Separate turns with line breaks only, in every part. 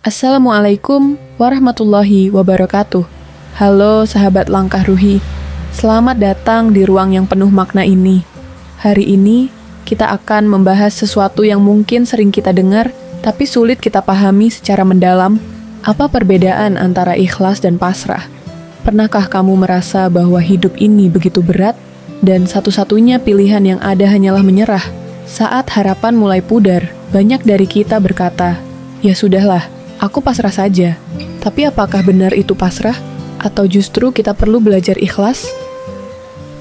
Assalamualaikum warahmatullahi wabarakatuh. Halo sahabat Langkah Ruhi, selamat datang di ruang yang penuh makna ini. Hari ini kita akan membahas sesuatu yang mungkin sering kita dengar, tapi sulit kita pahami secara mendalam. Apa perbedaan antara ikhlas dan pasrah? Pernahkah kamu merasa bahwa hidup ini begitu berat, dan satu-satunya pilihan yang ada hanyalah menyerah? Saat harapan mulai pudar, banyak dari kita berkata, "Ya sudahlah, aku pasrah saja." Tapi apakah benar itu pasrah? Atau justru kita perlu belajar ikhlas?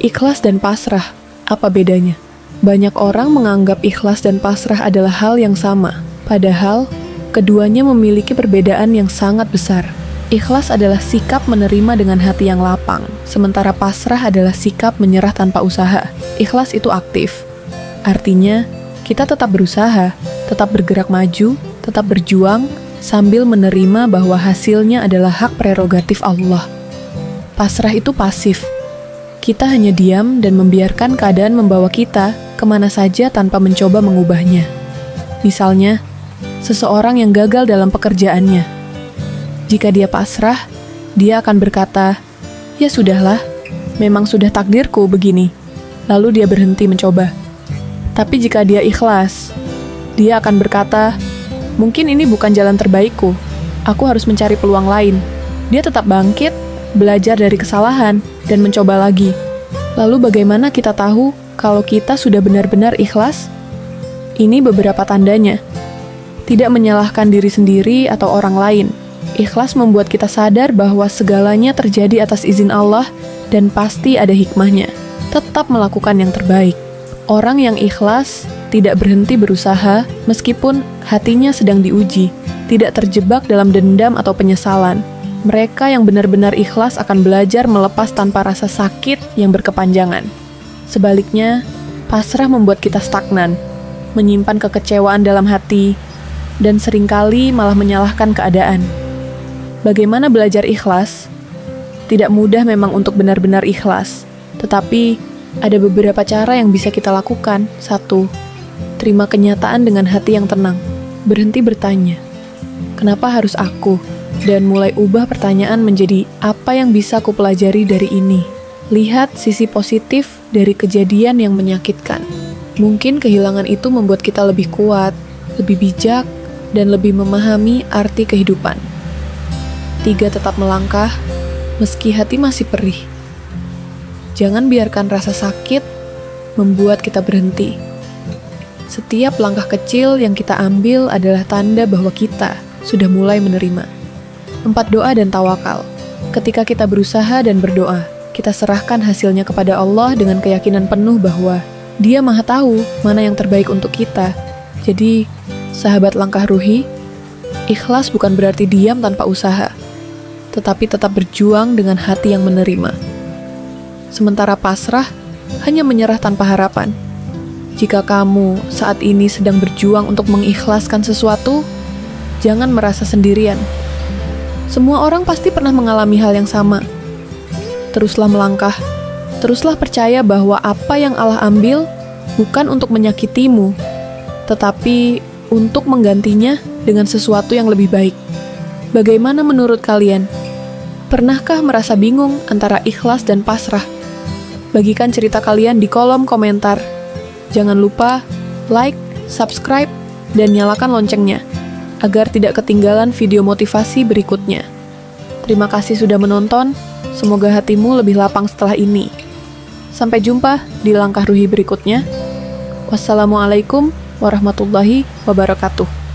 Ikhlas dan pasrah, apa bedanya? Banyak orang menganggap ikhlas dan pasrah adalah hal yang sama. Padahal, keduanya memiliki perbedaan yang sangat besar. Ikhlas adalah sikap menerima dengan hati yang lapang, sementara pasrah adalah sikap menyerah tanpa usaha. Ikhlas itu aktif. Artinya, kita tetap berusaha, tetap bergerak maju, tetap berjuang, sambil menerima bahwa hasilnya adalah hak prerogatif Allah. Pasrah itu pasif. Kita hanya diam dan membiarkan keadaan membawa kita kemana saja tanpa mencoba mengubahnya. Misalnya, seseorang yang gagal dalam pekerjaannya. Jika dia pasrah, dia akan berkata, "Ya sudahlah, memang sudah takdirku begini." Lalu dia berhenti mencoba. Tapi jika dia ikhlas, dia akan berkata, "Mungkin ini bukan jalan terbaikku. Aku harus mencari peluang lain." Dia tetap bangkit, belajar dari kesalahan, dan mencoba lagi. Lalu bagaimana kita tahu kalau kita sudah benar-benar ikhlas? Ini beberapa tandanya. Tidak menyalahkan diri sendiri atau orang lain. Ikhlas membuat kita sadar bahwa segalanya terjadi atas izin Allah dan pasti ada hikmahnya. Tetap melakukan yang terbaik. Orang yang ikhlas tidak berhenti berusaha meskipun hatinya sedang diuji, tidak terjebak dalam dendam atau penyesalan. Mereka yang benar-benar ikhlas akan belajar melepas tanpa rasa sakit yang berkepanjangan. Sebaliknya, pasrah membuat kita stagnan, menyimpan kekecewaan dalam hati, dan seringkali malah menyalahkan keadaan. Bagaimana belajar ikhlas? Tidak mudah memang untuk benar-benar ikhlas, tetapi ada beberapa cara yang bisa kita lakukan. 1. Terima kenyataan dengan hati yang tenang. Berhenti bertanya, "Kenapa harus aku?" Dan mulai ubah pertanyaan menjadi, "Apa yang bisa aku pelajari dari ini?" Lihat sisi positif dari kejadian yang menyakitkan. Mungkin kehilangan itu membuat kita lebih kuat, lebih bijak, dan lebih memahami arti kehidupan. 3. Tetap melangkah, meski hati masih perih. Jangan biarkan rasa sakit membuat kita berhenti. Setiap langkah kecil yang kita ambil adalah tanda bahwa kita sudah mulai menerima. 4. Doa dan tawakal. Ketika kita berusaha dan berdoa, kita serahkan hasilnya kepada Allah dengan keyakinan penuh bahwa Dia Maha Tahu mana yang terbaik untuk kita. Jadi, sahabat Langkah Ruhi, ikhlas bukan berarti diam tanpa usaha, tetapi tetap berjuang dengan hati yang menerima. Sementara pasrah hanya menyerah tanpa harapan. Jika kamu saat ini sedang berjuang untuk mengikhlaskan sesuatu, jangan merasa sendirian. Semua orang pasti pernah mengalami hal yang sama. Teruslah melangkah, teruslah percaya bahwa apa yang Allah ambil bukan untuk menyakitimu, tetapi untuk menggantinya dengan sesuatu yang lebih baik. Bagaimana menurut kalian? Pernahkah merasa bingung antara ikhlas dan pasrah? Bagikan cerita kalian di kolom komentar. Jangan lupa like, subscribe, dan nyalakan loncengnya agar tidak ketinggalan video motivasi berikutnya. Terima kasih sudah menonton. Semoga hatimu lebih lapang setelah ini. Sampai jumpa di Langkah Ruhi berikutnya. Wassalamualaikum warahmatullahi wabarakatuh.